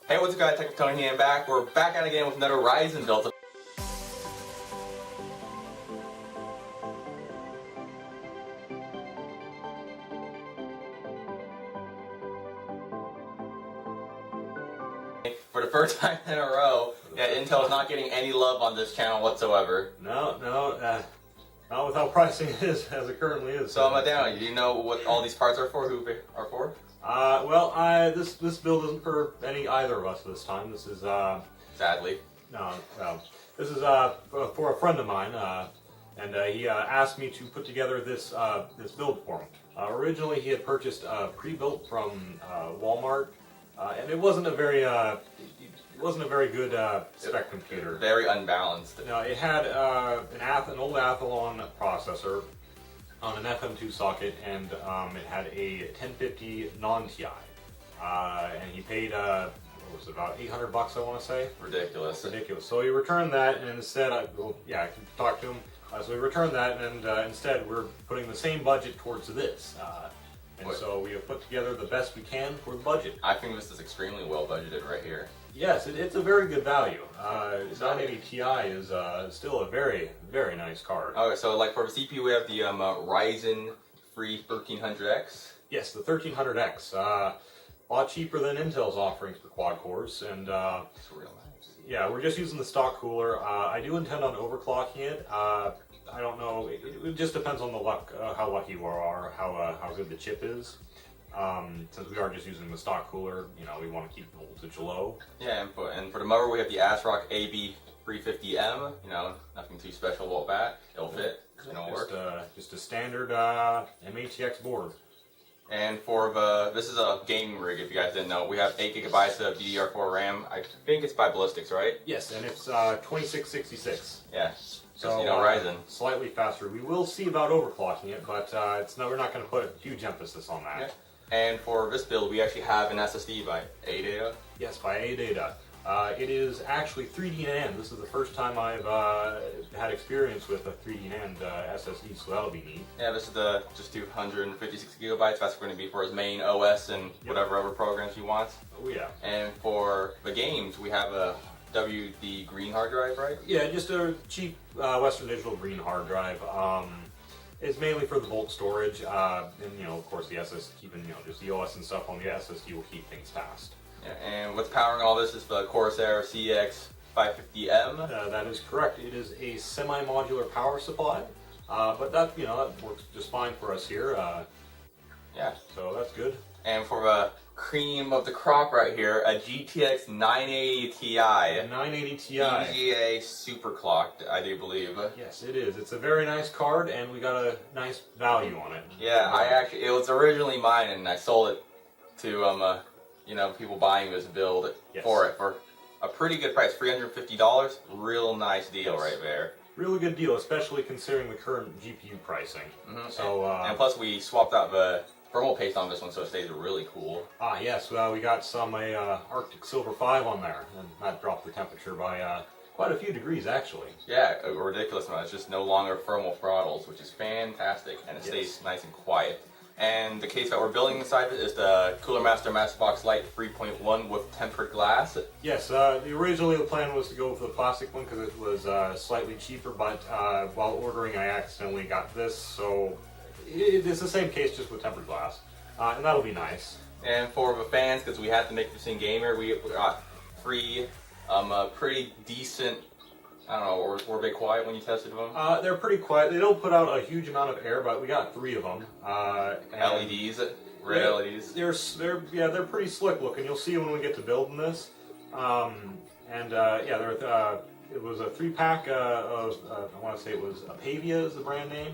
Hey, what's up guys, Tony here, back. We're back at it again with another Ryzen build. For the first time in a row, yeah, Intel is not getting any love on this channel whatsoever. No, not with how pricing is as it currently is. So, Daniel, do you know what all these parts are for? Who are for? This build isn't for either of us this time. This is Sadly. No, this is for a friend of mine, and he asked me to put together this this build for him. Originally, he had purchased a pre-built from Walmart, and it wasn't a very good spec computer. Very unbalanced. No, it had an old Athlon processor on an FM2 socket, and it had a 1050 non-TI, and he paid what was it, about $800, I want to say. Ridiculous. Ridiculous. So he returned that, and instead, I talked to him. So we returned that, and instead we're putting the same budget towards this. So we have put together the best we can for the budget. I think this is extremely well budgeted right here. Yes, it's a very good value. 980 Ti is still a very, very nice card. Okay, so like for the CPU, we have the Ryzen Free 1300X. Yes, the 1300X. A lot cheaper than Intel's offerings for quad cores, and It's real nice. yeah, we're just using the stock cooler. I do intend on overclocking it. I don't know. It just depends on the luck, how lucky you are, how good the chip is. Since we are just using the stock cooler, we want to keep the voltage low. Yeah, and for the motor, we have the ASRock AB350M. Nothing too special about that. It'll fit. It'll work. Just a standard MATX board. And for this is a gaming rig. If you guys didn't know, we have 8 gigabytes of DDR4 RAM. I think it's by Ballistix, right? Yes, and it's 2666. Yeah. So Ryzen. Slightly faster. We will see about overclocking it, but we're not going to put a huge emphasis on that. Yeah. And for this build, we actually have an SSD by Adata. Yes, by Adata. It is actually 3D NAND. This is the first time I've had experience with a 3D NAND SSD, so that'll be neat. Yeah, this is the just 256 gigabytes. That's going to be for his main OS and whatever other programs he wants. Oh yeah. And for the games, we have a WD green hard drive, right? Yeah, just a cheap Western Digital green hard drive. It's mainly for the bulk storage, and of course the SSD, keeping just the OS and stuff on the SSD will keep things fast. Yeah, and what's powering all this is the Corsair CXM. That is correct. It is a semi-modular power supply, but that works just fine for us here. Yeah. So that's good. And for the cream of the crop right here, a GTX 980 Ti. A 980 Ti. EVGA super clocked, I do believe. Yes, it is. It's a very nice card, and we got a nice value on it. Yeah, it was originally mine, and I sold it to people buying this build for a pretty good price, $350. Real nice deal right there. Really good deal, especially considering the current GPU pricing. Mm-hmm. So and plus we swapped out the thermal paste on this one, so it stays really cool. Yes, we got some Arctic Silver 5 on there, and that dropped the temperature by quite a few degrees actually. Yeah, a ridiculous amount. It's just no longer thermal throttles, which is fantastic, and it stays nice and quiet. And the case that we're building inside it is the Cooler Master MasterBox Lite 3.1 with tempered glass. Yes, originally the plan was to go with the plastic one because it was slightly cheaper, but while ordering I accidentally got this, so it's the same case just with tempered glass, and that'll be nice. And for the fans, because we had to make this in gamer, we got 3 pretty decent. I don't know, were they quiet when you tested them? They're pretty quiet. They don't put out a huge amount of air, but we got 3 of them. LEDs, red LEDs. They're pretty slick looking. You'll see when we get to building this. It was a 3-pack of I want to say it was Apavia is the brand name.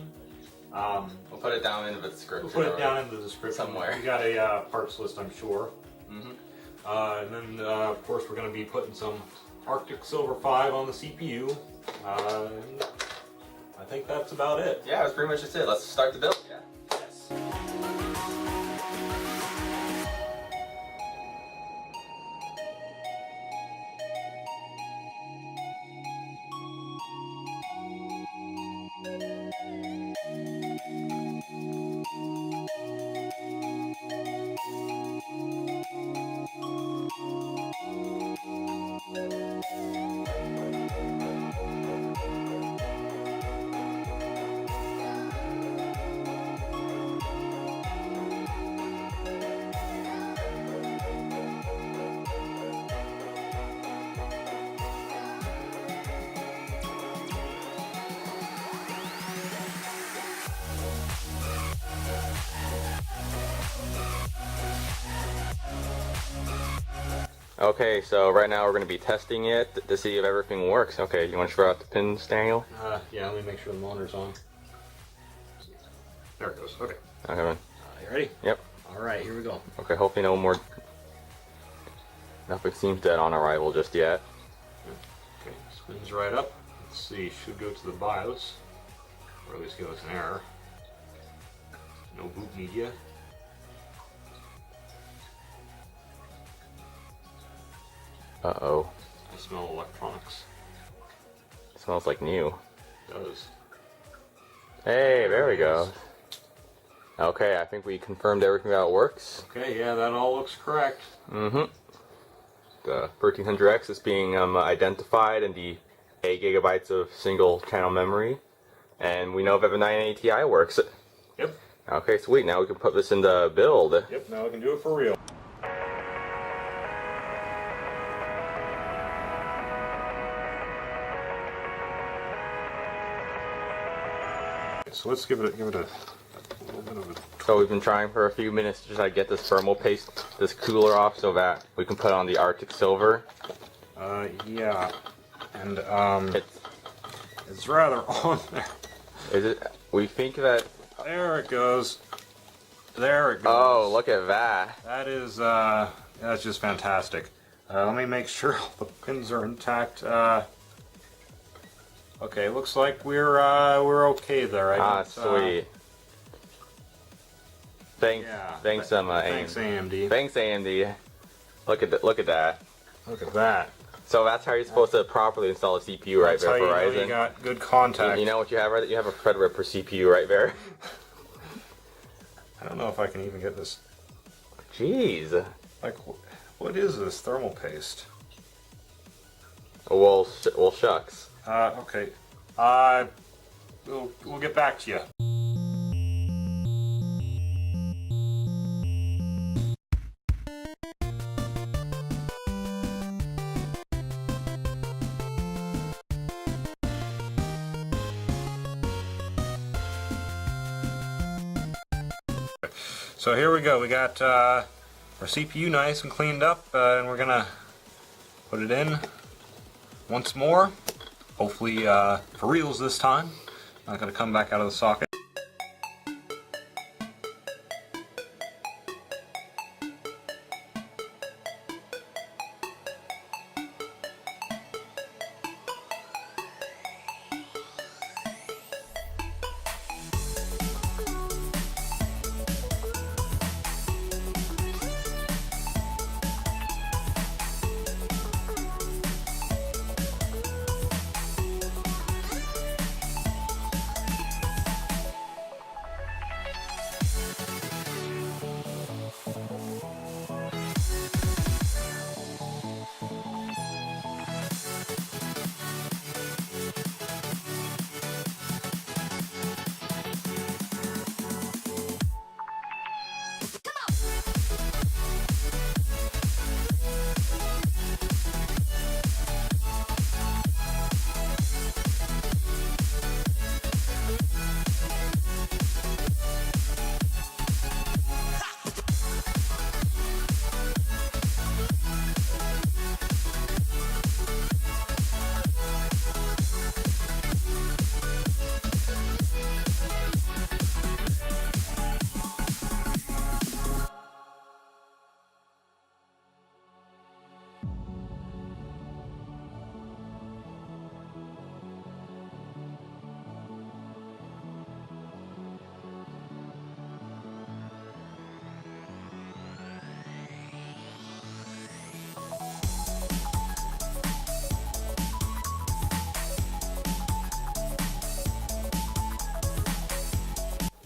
We'll put it down into the description. We'll put it down in the description somewhere. We got a parts list, I'm sure. Mm-hmm. And then of course we're going to be putting some Arctic Silver 5 on the CPU. And I think that's about it. Yeah, that's pretty much just it. Let's start the build. Yeah. Yes. Okay, so right now we're going to be testing it to see if everything works. Okay, you want to throw out the pins, Daniel? Yeah, let me make sure the motor's on. There it goes. Okay. Okay, man. You ready? Yep. All right, here we go. Okay, hopefully nothing seems dead on arrival just yet. Okay, spins right up. Let's see, should go to the BIOS, or at least give us an error. No boot media. Uh-oh. I smell electronics. It smells like new. It does. Hey, there we go. Okay, I think we confirmed everything how it works. Okay, yeah, that all looks correct. Mm-hmm. The 1300X is being identified in the 8 gigabytes of single channel memory. And we know if the 980 Ti works. Yep. Okay, sweet. Now we can put this in the build. Yep, now we can do it for real. So let's give it a little bit of a... So we've been trying for a few minutes to just like get this thermal paste, this cooler off so that we can put on the Arctic Silver. Yeah, and it's rather on there. Is it? We think that... There it goes. There it goes. Oh, look at that. That is, that's just fantastic. Let me make sure all the pins are intact. Okay, looks like we're okay there. Sweet. Thanks, Yeah. thanks, Thanks, AMD. Thanks, AMD. Look at that. Look at that. So that's how you're supposed to properly install a CPU right That's there how for you Ryzen. know you got good contact. You know what you have right there? You have a Threadripper CPU right there. I don't know if I can even get this. Jeez. Like, what is this thermal paste? Well, shucks. Okay. We'll get back to you. So here we go. We got our CPU nice and cleaned up, and we're gonna put it in once more. Hopefully for reals this time. Not gonna come back out of the socket.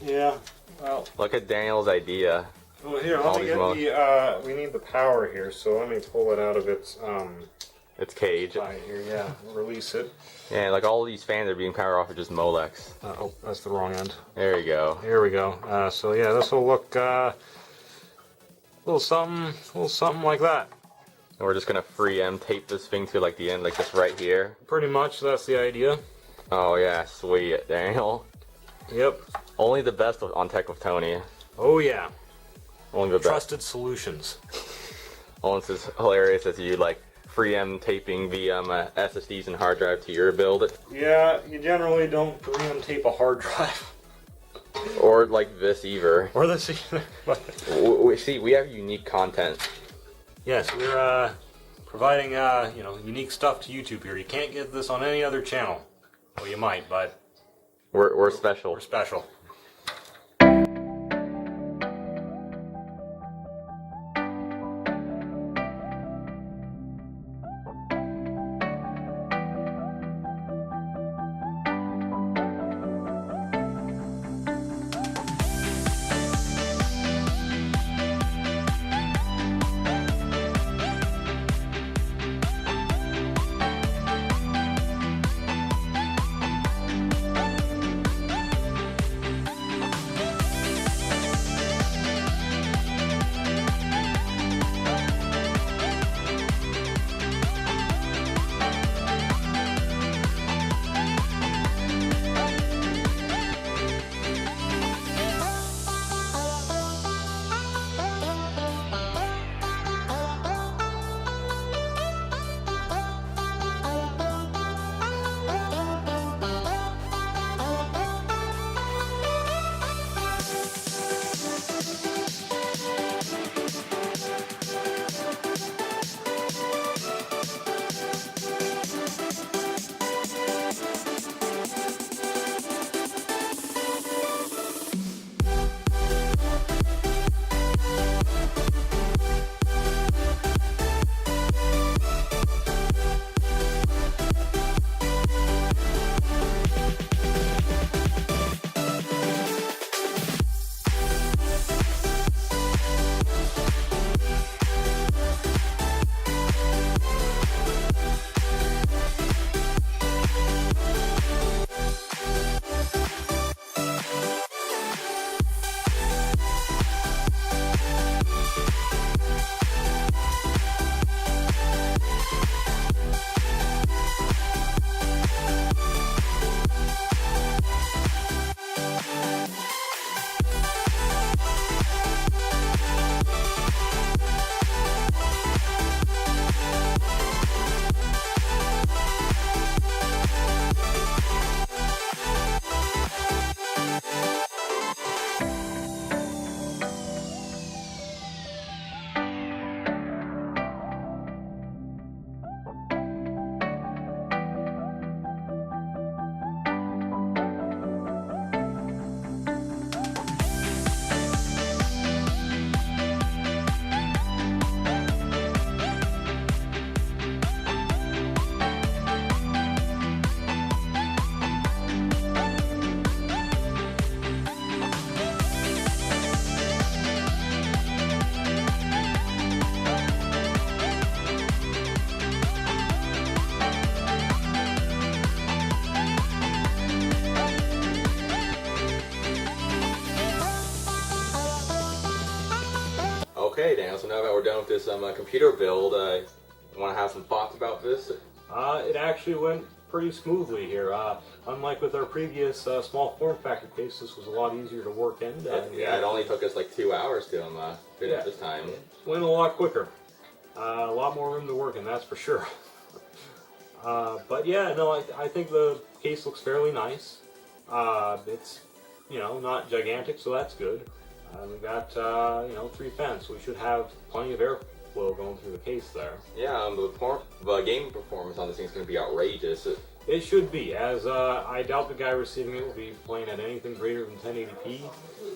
Yeah, well. Look at Daniel's idea. Well, here, All let me these get we need the power here, so let me pull it out of its, Its cage. here, yeah, release it. Yeah, like all these fans are being powered off of just Molex. Oh, that's the wrong end. There you go. Here we go. So yeah, this will look, a little something like that. And we're just gonna free tape this thing to like the end, like just right here. Pretty much, that's the idea. Oh yeah, sweet, Daniel. Yep. Only the best on Tech with Tony. Oh yeah. Only the best. Trusted solutions. Almost as hilarious as you like 3M taping the SSDs and hard drive to your build. Yeah, you generally don't 3M tape a hard drive. Or like this either. Or this. See, we have unique content. Yes, we're providing unique stuff to YouTube here. You can't get this on any other channel. Well, you might, but We're special. we're special. Okay, Daniel, so now that we're done with this computer build, I want to have some thoughts about this. It actually went pretty smoothly here. Unlike with our previous small form factor case, this was a lot easier to work in. Yeah, it only took us like 2 hours to finish this time. Went a lot quicker. A lot more room to work in, that's for sure. But yeah, no, I think the case looks fairly nice. It's, not gigantic, so that's good. We got, 3 fans, so we should have plenty of airflow going through the case there. Yeah, the gaming performance on this thing is going to be outrageous. It should be, as I doubt the guy receiving it will be playing at anything greater than 1080p.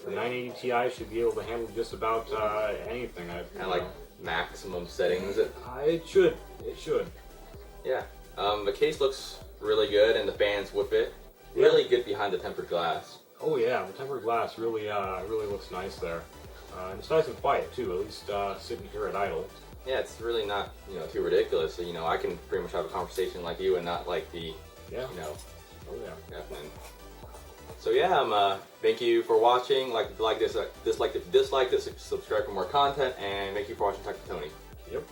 The 980 Ti should be able to handle just about anything. And like maximum settings. It should. Yeah, the case looks really good, and the fans with it really good behind the tempered glass. Oh yeah, the tempered glass really looks nice there. And it's nice and quiet too, at least sitting here at idle. Yeah, it's really not, too ridiculous. So, I can pretty much have a conversation like you and not like the, Oh yeah. So yeah, thank you for watching. Like this, dislike this, subscribe for more content, and thank you for watching. Talk to Tony. Yep.